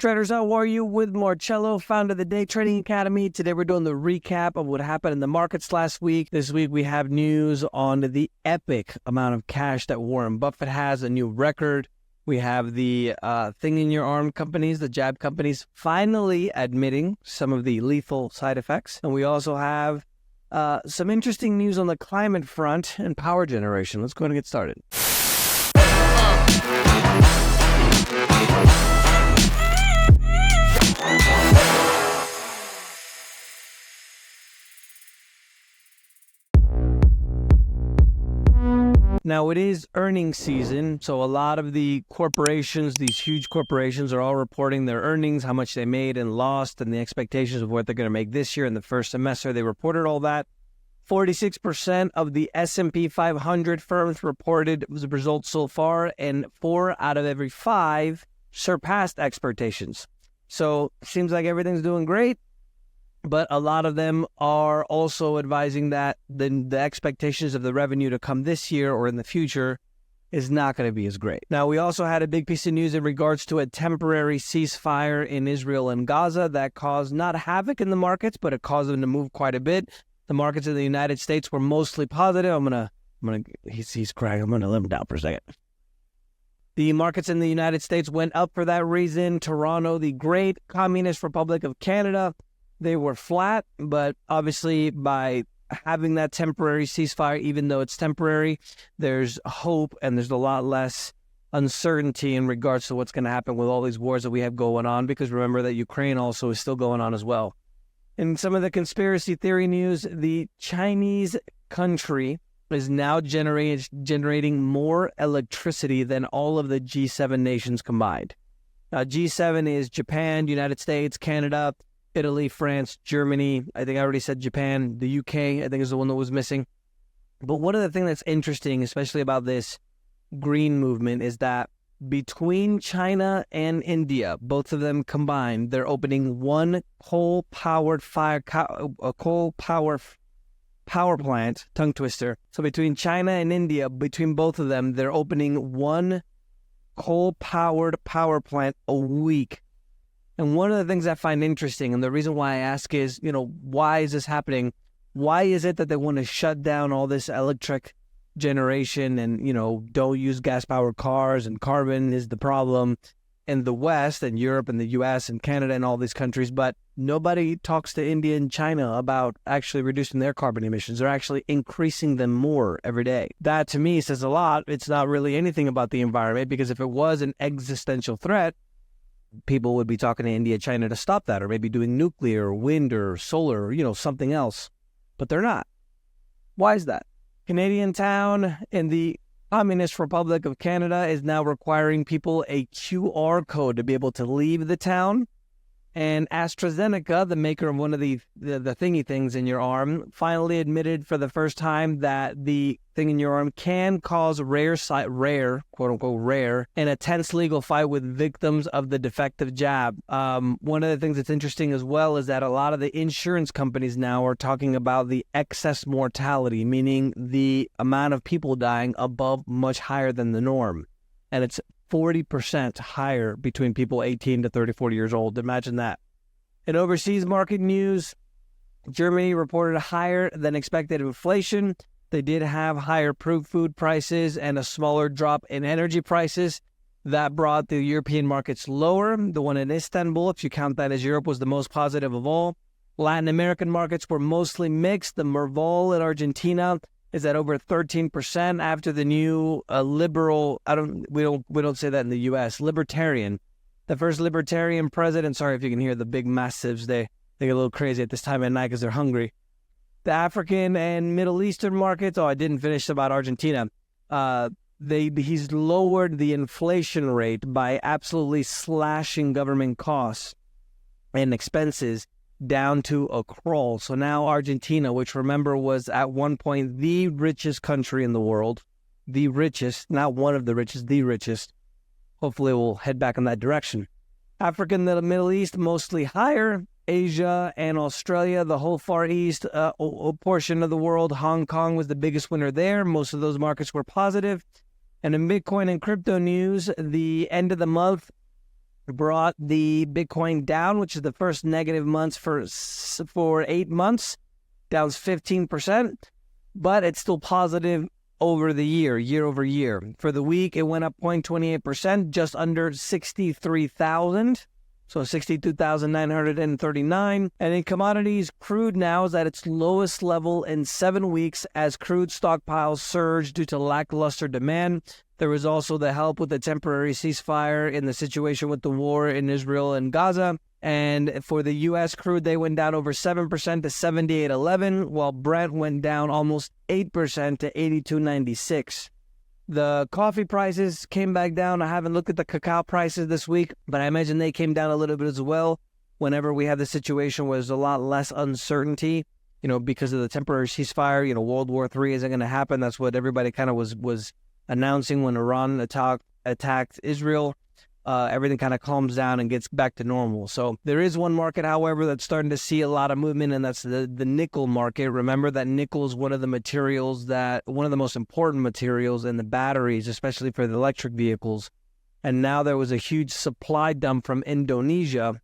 Traders, how are you? With Marcello, founder of the Day Trading Academy. Today we're doing the recap of what happened in the markets last week. This week we have news on the epic amount of cash that Warren Buffett has, a new record. We have the thing in your arm companies, the jab companies, finally admitting some of the lethal side effects. And we also have some interesting news on the climate front and power generation. Let's go ahead and get started. Now, it is earnings season, so a lot of the corporations, these huge corporations, are all reporting their earnings, how much they made and lost, and the expectations of what they're going to make this year in the first semester. They reported all that. 46% of the S&P 500 firms reported the results so far, and 4 out of every 5 surpassed expectations. So, seems like everything's doing great. But a lot of them are also advising that the expectations of the revenue to come this year or in the future is not going to be as great. Now, we also had a big piece of news in regards to a temporary ceasefire in Israel and Gaza that caused not havoc in the markets, but it caused them to move quite a bit. The markets in the United States were mostly positive. He's crying. I'm going to let him down for a second. The markets in the United States went up for that reason. Toronto, the great Communist Republic of Canada, they were flat, but obviously by having that temporary ceasefire, even though it's temporary, there's hope and there's a lot less uncertainty in regards to what's going to happen with all these wars that we have going on, because remember that Ukraine also is still going on as well. In some of the conspiracy theory news, the Chinese country is now generating more electricity than all of the G7 nations combined. Now, G7 is Japan, United States, Canada, Italy, France, Germany. I think I already said Japan. The UK, I think, is the one that was missing. But one of the things that's interesting, especially about this green movement, is that between China and India, both of them combined, they're opening one coal-power power plant, tongue twister. So between China and India, between both of them, they're opening one coal-powered power plant a week. And one of the things I find interesting, and the reason why I ask is, why is this happening? Why is it that they want to shut down all this electric generation and, don't use gas-powered cars, and carbon is the problem in the West and Europe and the US and Canada and all these countries, but nobody talks to India and China about actually reducing their carbon emissions. They're actually increasing them more every day. That, to me, says a lot. It's not really anything about the environment, because if it was an existential threat, people would be talking to India, China to stop that, or maybe doing nuclear or wind or solar, or, something else. But they're not. Why is that? Canadian town in the Communist Republic of Canada is now requiring people a QR code to be able to leave the town. And AstraZeneca, the maker of one of the thingy things in your arm, finally admitted for the first time that the thing in your arm can cause rare, quote unquote, rare, in a tense legal fight with victims of the defective jab. One of the things that's interesting as well is that a lot of the insurance companies now are talking about the excess mortality, meaning the amount of people dying above much higher than the norm. And it's 40% higher between people 18 to 40 years old. Imagine that. In overseas market news, Germany reported higher than expected inflation. They did have higher food prices and a smaller drop in energy prices. That brought the European markets lower. The one in Istanbul, if you count that as Europe, was the most positive of all. Latin American markets were mostly mixed. The Merval in Argentina is at over 13% after the new liberal, we don't say that in the U.S., libertarian. The first libertarian president, sorry if you can hear the big massives, they get a little crazy at this time at night because they're hungry. The African and Middle Eastern markets, I didn't finish about Argentina. He's lowered the inflation rate by absolutely slashing government costs and expenses down to a crawl. So now Argentina, which remember was at one point the richest country in the world, the richest, not one of the richest, the richest, hopefully we'll head back in that direction. Africa and the Middle East, mostly higher. Asia and Australia, the whole Far East portion of the world, Hong Kong was the biggest winner there. Most of those markets were positive. And in Bitcoin and crypto news, the end of the month brought the Bitcoin down, which is the first negative months for 8 months, down 15%, but it's still positive over the year over year. For the week, it went up 0.28%, just under 63,000. So 62,939. And in commodities, crude now is at its lowest level in 7 weeks as crude stockpiles surged due to lackluster demand. There was also the help with the temporary ceasefire in the situation with the war in Israel and Gaza. And for the U.S. crude, they went down over 7% to 78.11, while Brent went down almost 8% to 82.96. The coffee prices came back down. I haven't looked at the cacao prices this week, but I imagine they came down a little bit as well whenever we have the situation where there's a lot less uncertainty, because of the temporary ceasefire. World War III isn't going to happen. That's what everybody kind of was announcing when Iran attacked Israel. Everything kind of calms down and gets back to normal. So there is one market, however, that's starting to see a lot of movement, and that's the nickel market. Remember that nickel is one of the most important materials in the batteries, especially for the electric vehicles. And now there was a huge supply dump from Indonesia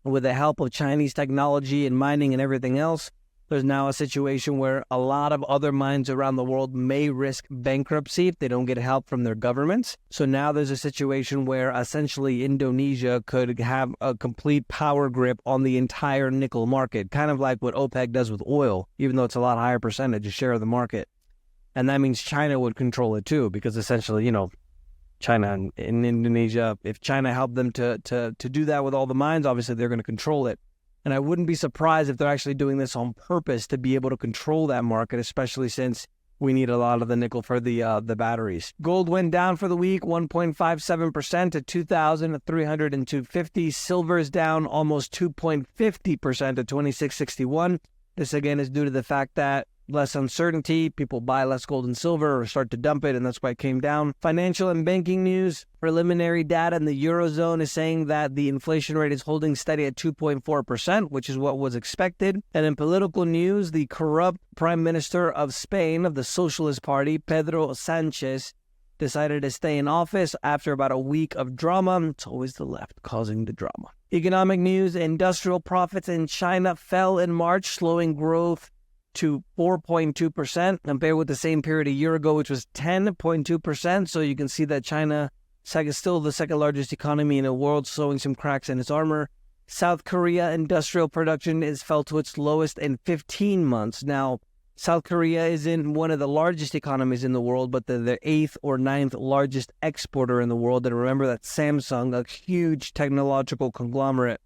with the help of Chinese technology and mining and everything else. There's now a situation where a lot of other mines around the world may risk bankruptcy if they don't get help from their governments. So now there's a situation where essentially Indonesia could have a complete power grip on the entire nickel market, kind of like what OPEC does with oil, even though it's a lot higher percentage of share of the market. And that means China would control it too, because essentially, China and Indonesia, if China helped them to do that with all the mines, obviously they're going to control it. And I wouldn't be surprised if they're actually doing this on purpose to be able to control that market, especially since we need a lot of the nickel for the batteries. Gold went down for the week, 1.57% to 2,302.50. Silver is down almost 2.50% to 26.61. This again is due to the fact that less uncertainty, people buy less gold and silver or start to dump it, and that's why it came down. Financial and banking news, preliminary data in the Eurozone is saying that the inflation rate is holding steady at 2.4%, which is what was expected. And in political news, the corrupt Prime Minister of Spain, of the Socialist Party, Pedro Sanchez, decided to stay in office after about a week of drama. It's always the left causing the drama. Economic news, industrial profits in China fell in March, slowing growth to 4.2% compared with the same period a year ago, which was 10.2%. So you can see that China is still the second largest economy in the world, showing some cracks in its armor. South Korea industrial production fell to its lowest in 15 months. Now, South Korea is in one of the largest economies in the world, but they're the 8th or 9th largest exporter in the world. And remember that Samsung, a huge technological conglomerate,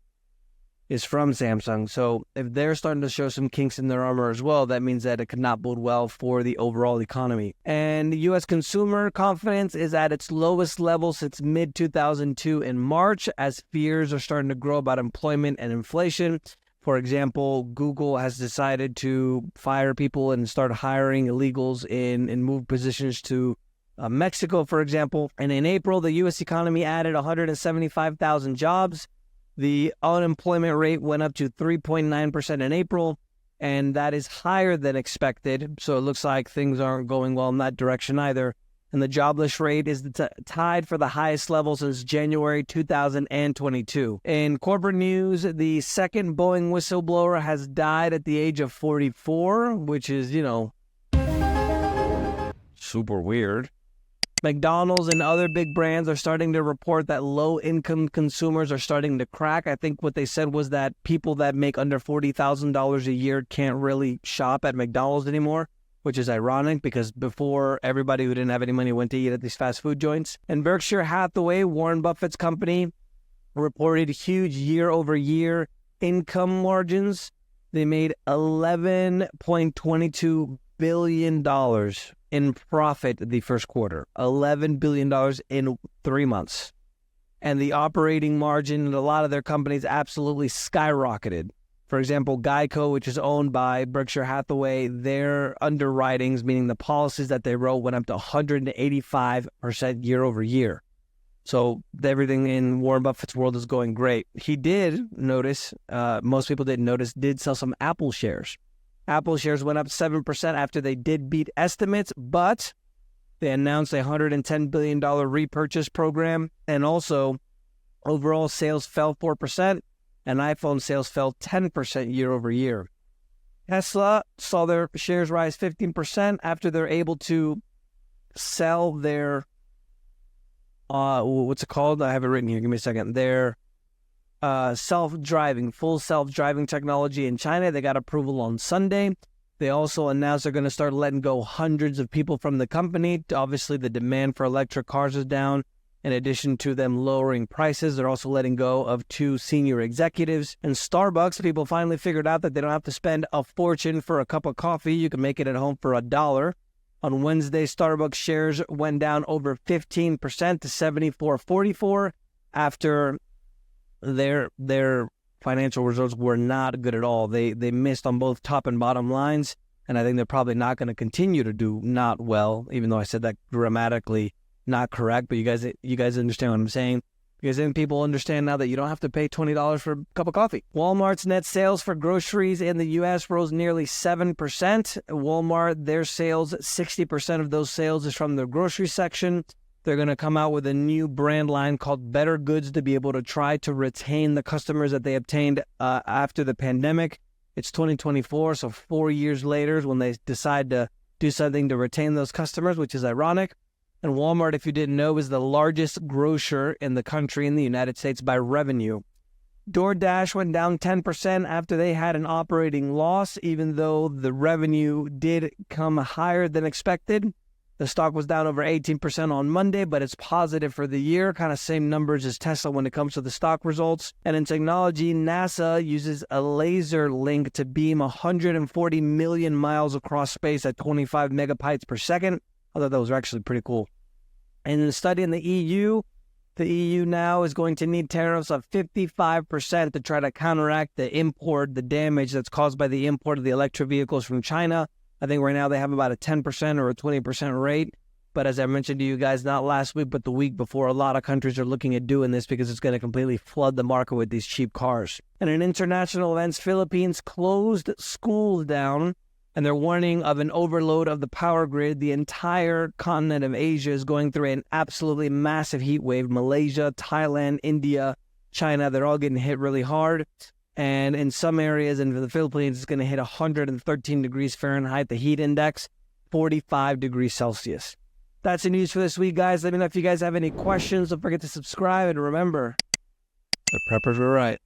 is from Samsung. So if they're starting to show some kinks in their armor as well, that means that it could not bode well for the overall economy. And the U.S. consumer confidence is at its lowest level since mid-2002 in March, as fears are starting to grow about employment and inflation. For example, Google has decided to fire people and start hiring illegals and move positions to Mexico, for example. And in April, the U.S. economy added 175,000 jobs. The unemployment rate went up to 3.9% in April, and that is higher than expected. So it looks like things aren't going well in that direction either. And the jobless rate is tied for the highest level since January 2022. In corporate news, the second Boeing whistleblower has died at the age of 44, which is, super weird. McDonald's and other big brands are starting to report that low-income consumers are starting to crack. I think what they said was that people that make under $40,000 a year can't really shop at McDonald's anymore, which is ironic because before, everybody who didn't have any money went to eat at these fast food joints. And Berkshire Hathaway, Warren Buffett's company, reported huge year-over-year income margins. They made $11.22 billion in profit the first quarter, $11 billion in 3 months. And the operating margin in a lot of their companies absolutely skyrocketed. For example, Geico, which is owned by Berkshire Hathaway, their underwritings, meaning the policies that they wrote, went up to 185% year over year. So everything in Warren Buffett's world is going great. He did notice, most people didn't notice, did sell some Apple shares. Apple shares went up 7% after they did beat estimates, but they announced a $110 billion repurchase program. And also, Overall sales fell 4%, and iPhone sales fell 10% year over year. Tesla saw their shares rise 15% after they're able to sell their, what's it called? I have it written here. Give me a second. Their full self-driving technology in China. They got approval on Sunday. They also announced they're going to start letting go hundreds of people from the company. Obviously, the demand for electric cars is down. In addition to them lowering prices, they're also letting go of 2 senior executives. And Starbucks, people finally figured out that they don't have to spend a fortune for a cup of coffee. You can make it at home for $1. On Wednesday, Starbucks shares went down over 15% to $74.44 after their financial results were not good at all. They missed on both top and bottom lines, and I think they're probably not going to continue to do not well, even though I said that grammatically not correct, but you guys understand what I'm saying. Because then people understand now that you don't have to pay $20 for a cup of coffee. Walmart's net sales for groceries in the U.S. rose nearly 7%. Walmart, their sales, 60% of those sales is from their grocery section. They're going to come out with a new brand line called Better Goods to be able to try to retain the customers that they obtained after the pandemic. It's 2024, so 4 years later is when they decide to do something to retain those customers, which is ironic. And Walmart, if you didn't know, is the largest grocer in the country in the United States by revenue. DoorDash went down 10% after they had an operating loss, even though the revenue did come higher than expected. The stock was down over 18% on Monday, but it's positive for the year, kind of same numbers as Tesla when it comes to the stock results. And in technology, NASA uses a laser link to beam 140 million miles across space at 25 megabytes per second. I thought those were actually pretty cool. And in the study in the EU now is going to need tariffs of 55% to try to counteract the damage that's caused by the import of the electric vehicles from China. I think right now they have about a 10% or a 20% rate. But as I mentioned to you guys, not last week, but the week before, a lot of countries are looking at doing this because it's going to completely flood the market with these cheap cars. And in international events, Philippines closed schools down, and they're warning of an overload of the power grid. The entire continent of Asia is going through an absolutely massive heat wave. Malaysia, Thailand, India, China, they're all getting hit really hard. And in some areas in the Philippines, it's going to hit 113 degrees Fahrenheit, the heat index, 45 degrees Celsius. That's the news for this week, guys. Let me know if you guys have any questions. Don't forget to subscribe. And remember, the preppers were right.